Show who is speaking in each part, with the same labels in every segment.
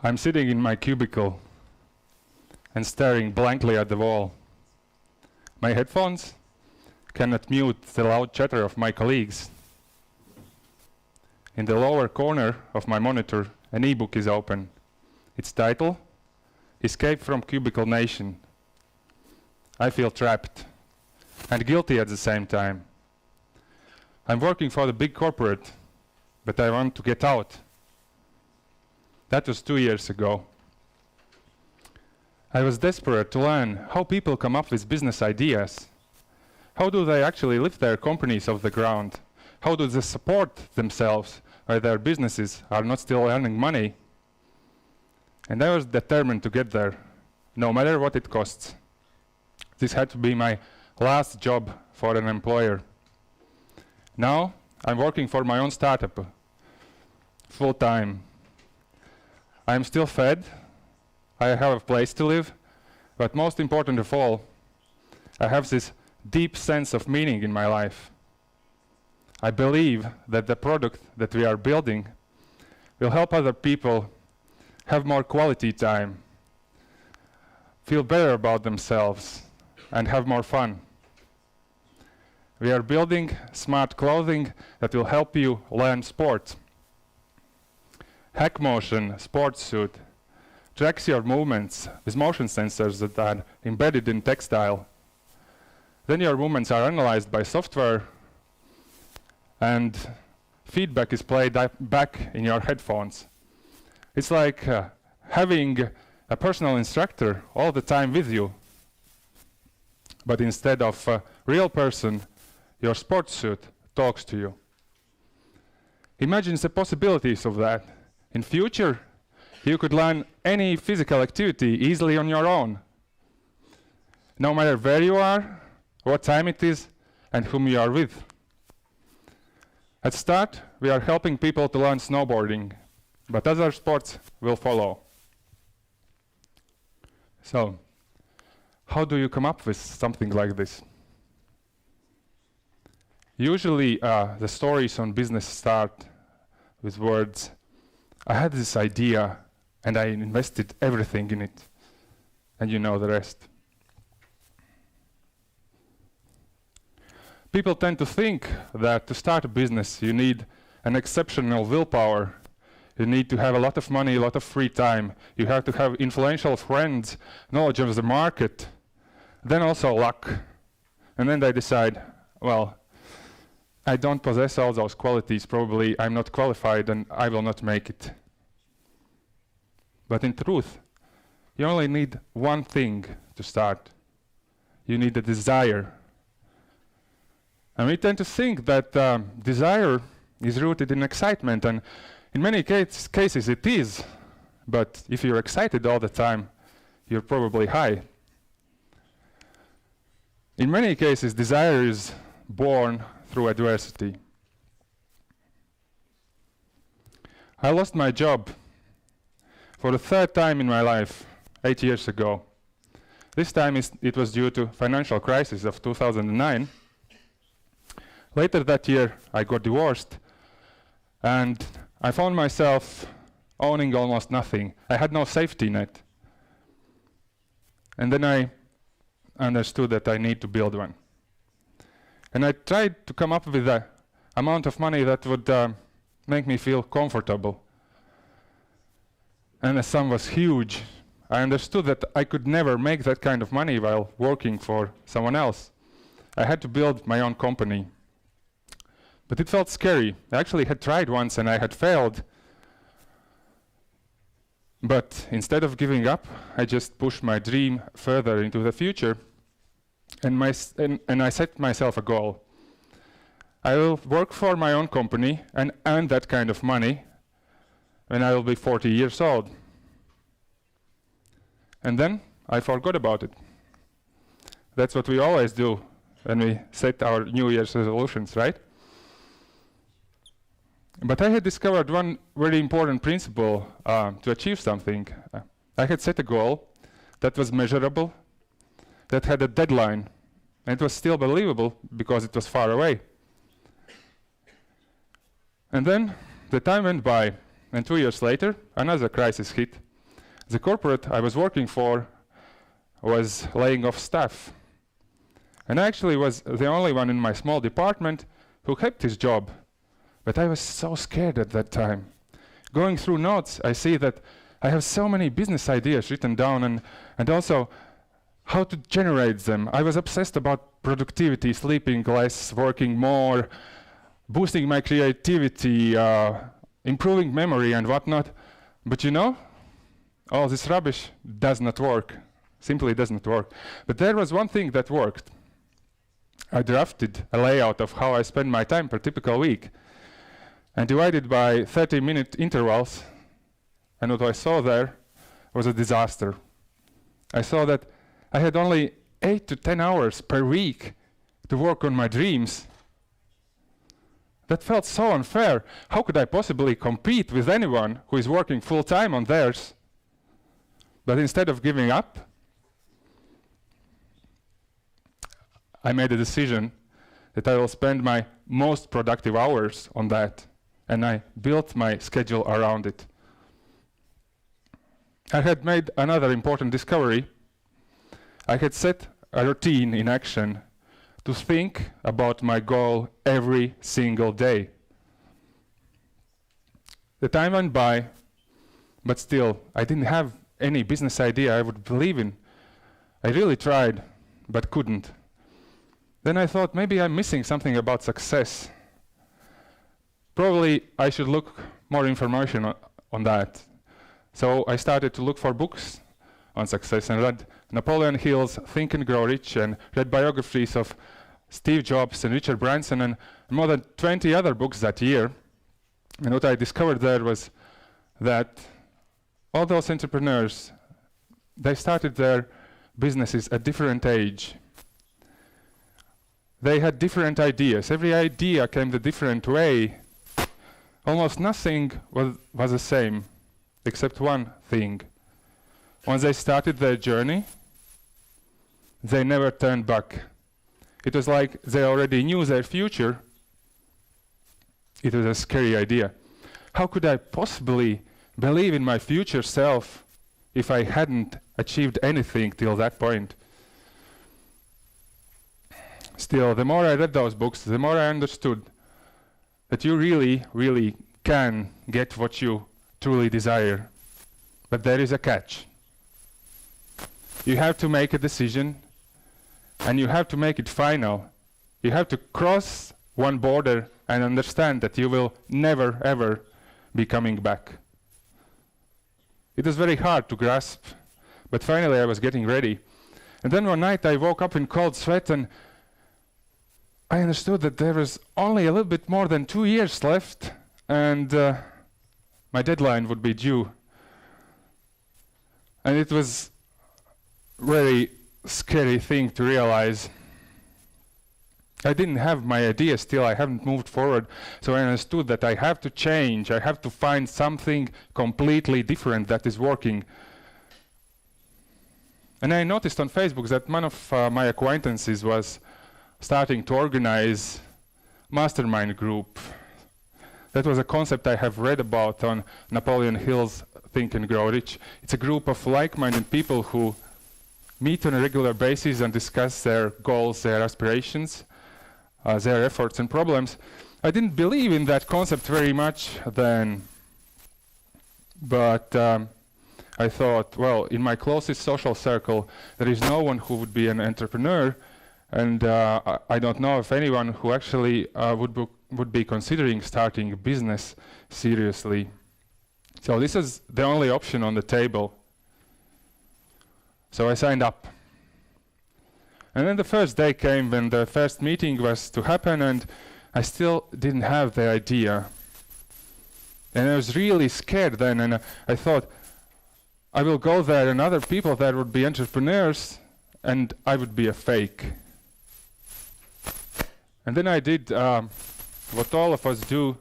Speaker 1: I'm sitting in my cubicle and staring blankly at the wall. My headphones cannot mute the loud chatter of my colleagues. In the lower corner of my monitor, an ebook is open. Its title, Escape from Cubicle Nation. I feel trapped and guilty at the same time. I'm working for the big corporate, but I want to get out. That was 2 years ago. I was desperate to learn how people come up with business ideas. How do they actually lift their companies off the ground? How do they support themselves while their businesses are not still earning money? And I was determined to get there, no matter what it costs. This had to be my last job for an employer. Now, I'm working for my own startup, full time. I'm still fed, I have a place to live, but most important of all, I have this deep sense of meaning in my life. I believe that the product that we are building will help other people have more quality time, feel better about themselves, and have more fun. We are building smart clothing that will help you learn sport. HackMotion sports suit tracks your movements with motion sensors that are embedded in textile. Then your movements are analyzed by software and feedback is played back in your headphones. It's like having a personal instructor all the time with you. But instead of a real person, your sports suit talks to you. Imagine the possibilities of that. In future, you could learn any physical activity easily on your own. No matter where you are, what time it is, and whom you are with. At start, we are helping people to learn snowboarding, but other sports will follow. So, how do you come up with something like this? Usually, the stories on business start with words, I had this idea and I invested everything in it, and you know the rest. People tend to think that to start a business you need an exceptional willpower. You need to have a lot of money, a lot of free time. You have to have influential friends, knowledge of the market, then also luck. And then they decide, well, I don't possess all those qualities, probably I'm not qualified and I will not make it. But in truth, you only need one thing to start. You need a desire. And we tend to think that desire is rooted in excitement, and in many cases it is. But if you're excited all the time, you're probably high. In many cases, desire is born through adversity. I lost my job for the third time in my life, 8 years ago. This time it was due to financial crisis of 2009. Later that year, I got divorced, and I found myself owning almost nothing. I had no safety net. And then I understood that I need to build one. And I tried to come up with an amount of money that would make me feel comfortable. And the sum was huge. I understood that I could never make that kind of money while working for someone else. I had to build my own company. But it felt scary. I actually had tried once and I had failed. But instead of giving up, I just pushed my dream further into the future. And I set myself a goal. I will work for my own company and earn that kind of money when I will be 40 years old. And then I forgot about it. That's what we always do when we set our New Year's resolutions, right? But I had discovered one very important principle to achieve something. I had set a goal that was measurable, that had a deadline, and it was still believable because it was far away. And then the time went by, and 2 years later, another crisis hit. The corporate I was working for was laying off staff. And I actually was the only one in my small department who kept his job. But I was so scared at that time. Going through notes, I see that I have so many business ideas written down and also how to generate them. I was obsessed about productivity, sleeping less, working more, boosting my creativity, improving memory and whatnot. But you know, all this rubbish does not work. Simply does not work. But there was one thing that worked. I drafted a layout of how I spend my time per typical week and divided by 30-minute intervals. And what I saw there was a disaster. I saw that I had only 8 to 10 hours per week to work on my dreams. That felt so unfair. How could I possibly compete with anyone who is working full-time on theirs? But instead of giving up, I made a decision that I will spend my most productive hours on that, and I built my schedule around it. I had made another important discovery. I had set a routine in action to think about my goal every single day. The time went by, but still, I didn't have any business idea I would believe in. I really tried, but couldn't. Then I thought maybe I'm missing something about success. Probably I should look more information on that. So I started to look for books on success and read Napoleon Hill's Think and Grow Rich and read biographies of Steve Jobs and Richard Branson and more than 20 other books that year. And what I discovered there was that all those entrepreneurs, they started their businesses at different age. They had different ideas. Every idea came the different way. Almost nothing was the same, except one thing. Once they started their journey, they never turned back. It was like they already knew their future. It was a scary idea. How could I possibly believe in my future self if I hadn't achieved anything till that point? Still, the more I read those books, the more I understood that you really, really can get what you truly desire. But there is a catch. You have to make a decision, and you have to make it final. You have to cross one border and understand that you will never, ever be coming back. It was very hard to grasp, but finally I was getting ready. And then one night I woke up in cold sweat and I understood that there was only a little bit more than 2 years left and my deadline would be due. And it was a very scary thing to realize. I didn't have my idea still, I haven't moved forward, so I understood that I have to change, I have to find something completely different that is working. And I noticed on Facebook that one of my acquaintances was starting to organize mastermind group. That was a concept I have read about on Napoleon Hill's Think and Grow Rich. It's a group of like-minded people who meet on a regular basis and discuss their goals, their aspirations, their efforts and problems. I didn't believe in that concept very much then, but I thought, well, in my closest social circle, there is no one who would be an entrepreneur, and I don't know of anyone who actually would be considering starting a business seriously. So this is the only option on the table. So I signed up. And then the first day came when the first meeting was to happen, and I still didn't have the idea. And I was really scared then, and I thought, I will go there and other people there would be entrepreneurs, and I would be a fake. And then I did what all of us do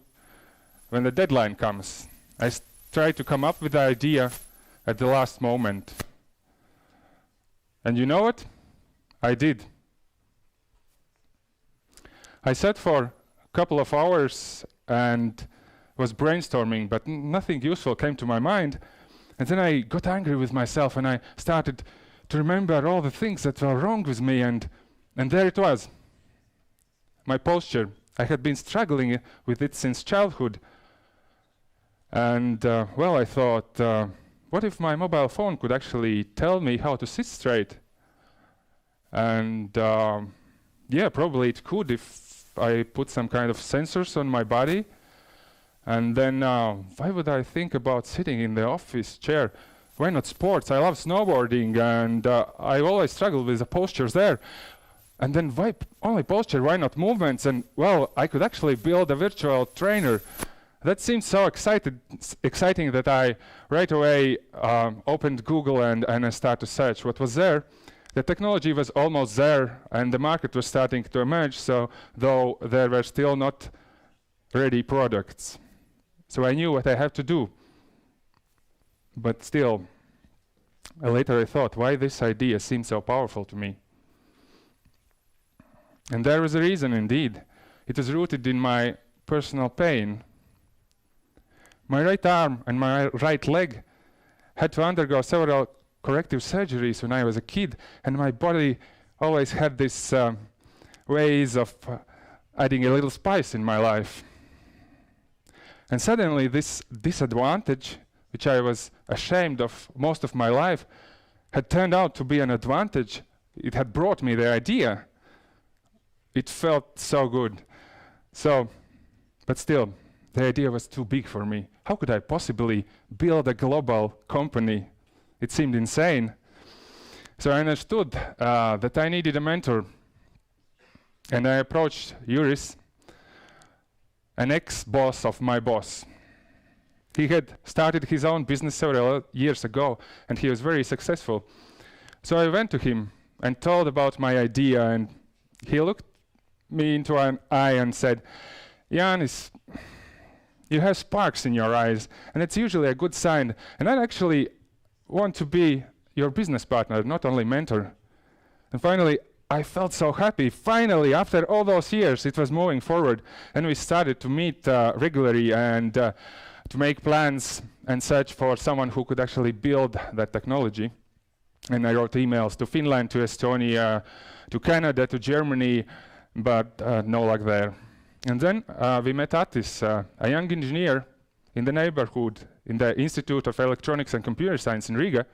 Speaker 1: when the deadline comes. I tried to come up with the idea at the last moment. And you know what? I did. I sat for a couple of hours and was brainstorming, but nothing useful came to my mind. And then I got angry with myself and I started to remember all the things that were wrong with me, and there it was. My posture. I had been struggling with it since childhood. And well, I thought, what if my mobile phone could actually tell me how to sit straight? And yeah, probably it could if I put some kind of sensors on my body. And then why would I think about sitting in the office chair? Why not sports? I love snowboarding, and I always struggle with the postures there. And then why only posture? Why not movements? And well, I could actually build a virtual trainer. That seemed so exciting that I right away opened Google and I started to search what was there. The technology was almost there and the market was starting to emerge, so though there were still not ready products. So I knew what I had to do. But still, later I thought, why this idea seemed so powerful to me? And there was a reason indeed. It was rooted in my personal pain. My right arm and my right leg had to undergo several corrective surgeries when I was a kid, and my body always had this ways of adding a little spice in my life. And suddenly this disadvantage, which I was ashamed of most of my life, had turned out to be an advantage. It had brought me the idea. It felt so good. But still, the idea was too big for me. How could I possibly build a global company? It seemed insane. So I understood that I needed a mentor. And I approached Juris, an ex-boss of my boss. He had started his own business several years ago, and he was very successful. So I went to him and told about my idea, and he looked me into an eye and said, Janis, you have sparks in your eyes, and it's usually a good sign. And I actually want to be your business partner, not only mentor. And finally, I felt so happy. Finally, after all those years, it was moving forward, and we started to meet regularly and to make plans and search for someone who could actually build that technology. And I wrote emails to Finland, to Estonia, to Canada, to Germany, but no luck there. And then we met Atis, a young engineer in the neighborhood, in the Institute of Electronics and Computer Science in Riga.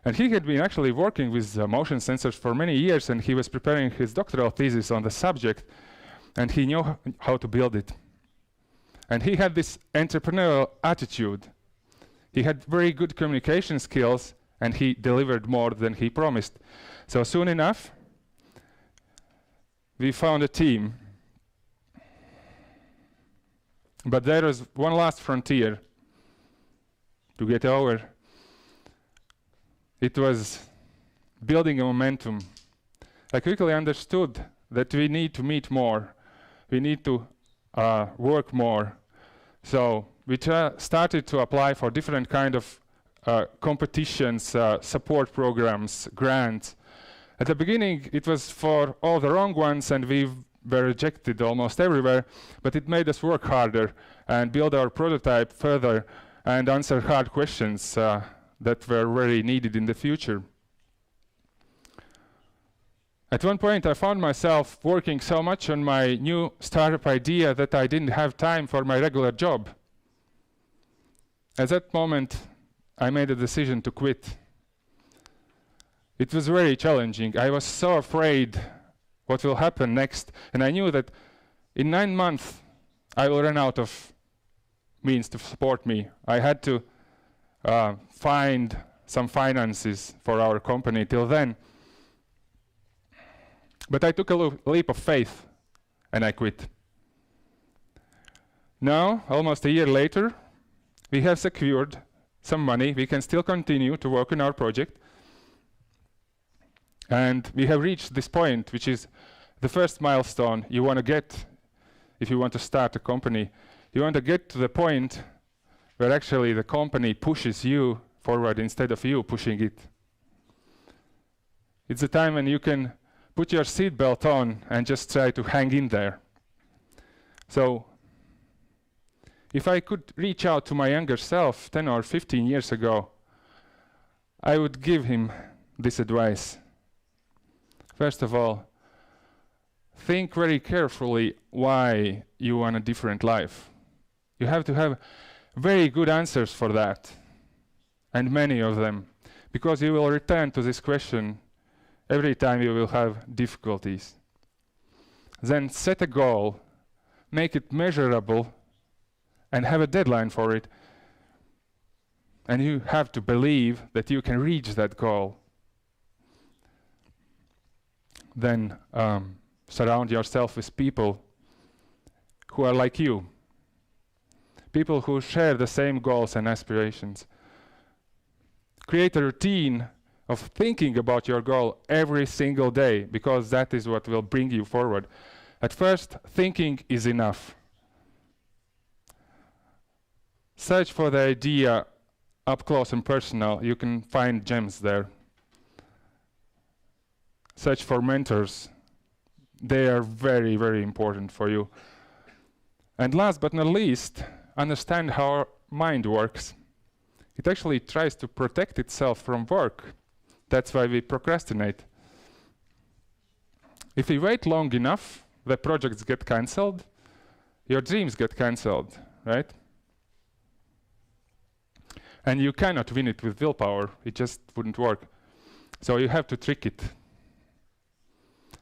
Speaker 1: And he had been actually working with motion sensors for many years, and he was preparing his doctoral thesis on the subject, and he knew how to build it. And he had this entrepreneurial attitude. He had very good communication skills, and he delivered more than he promised. So soon enough, we found a team. But there was one last frontier to get over. It was building a momentum. I quickly understood that we need to meet more. We need to work more. So we started to apply for different kind of competitions, support programs, grants. At the beginning, it was for all the wrong ones, and we were rejected almost everywhere, but it made us work harder and build our prototype further and answer hard questions that were very needed in the future. At one point, I found myself working so much on my new startup idea that I didn't have time for my regular job. At that moment, I made a decision to quit. It was very challenging. I was so afraid what will happen next, and I knew that in 9 months I will run out of means to support me. I had to find some finances for our company till then. But I took a leap of faith and I quit. Now, almost a year later, we have secured some money. We can still continue to work on our project. And we have reached this point, which is the first milestone you want to get if you want to start a company. You want to get to the point where actually the company pushes you forward instead of you pushing it. It's a time when you can put your seatbelt on and just try to hang in there. So If I could reach out to my younger self 10 or 15 years ago, I would give him this advice. First of all, think very carefully why you want a different life. You have to have very good answers for that, and many of them, because you will return to this question every time you will have difficulties. Then set a goal, make it measurable, and have a deadline for it. And you have to believe that you can reach that goal. Then surround yourself with people who are like you. People who share the same goals and aspirations. Create a routine of thinking about your goal every single day, because that is what will bring you forward. At first, thinking is enough. Search for the idea up close and personal. You can find gems there. Search for mentors. They are very, very important for you. And last but not least, understand how our mind works. It actually tries to protect itself from work. That's why we procrastinate. If we wait long enough, the projects get cancelled, your dreams get cancelled, right? And you cannot win it with willpower. It just wouldn't work. So you have to trick it.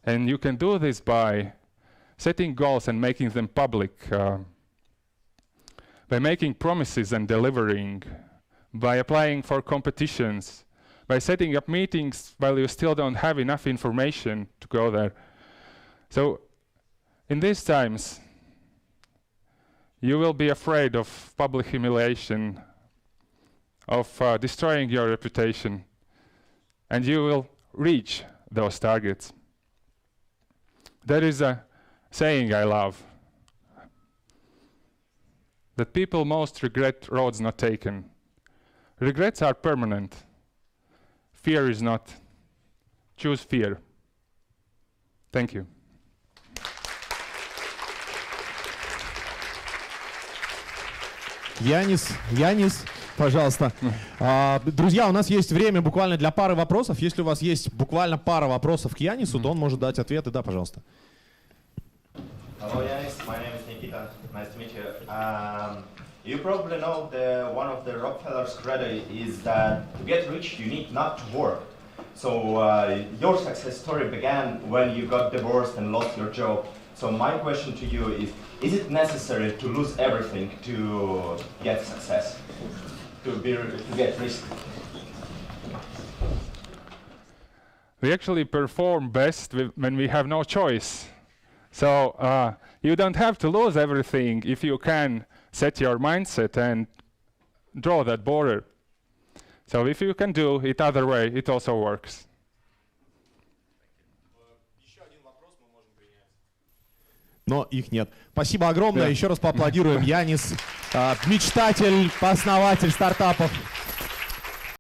Speaker 1: And you can do this by setting goals and making them public, by making promises and delivering, by applying for competitions, by setting up meetings while you still don't have enough information to go there. So in these times, you will be afraid of public humiliation, of destroying your reputation, and you will reach those targets. There is a saying I love, that people most regret roads not taken. Regrets are permanent. Fear is not. Choose fear. Thank you.
Speaker 2: Янис, пожалуйста. Друзья, у нас есть время буквально для пары вопросов. Если у вас есть буквально пара вопросов к Янису, то он может дать ответы. Да, пожалуйста.
Speaker 3: Hello, Janis. My name is Nikita. Nice to meet you. You probably know one of the Rockefellers' credo is that to get rich, you need not to work. So your success story began when you got divorced and lost your job. So my question to you is it necessary to lose everything to get success, to get rich?
Speaker 1: We actually perform best when we have no choice. So you don't have to lose everything if you can set your mindset and draw that border. So if you can do it other way, it also works.
Speaker 2: Но их нет. Спасибо огромное. Еще раз поаплодируем. Янис, мечтатель, основатель стартапов.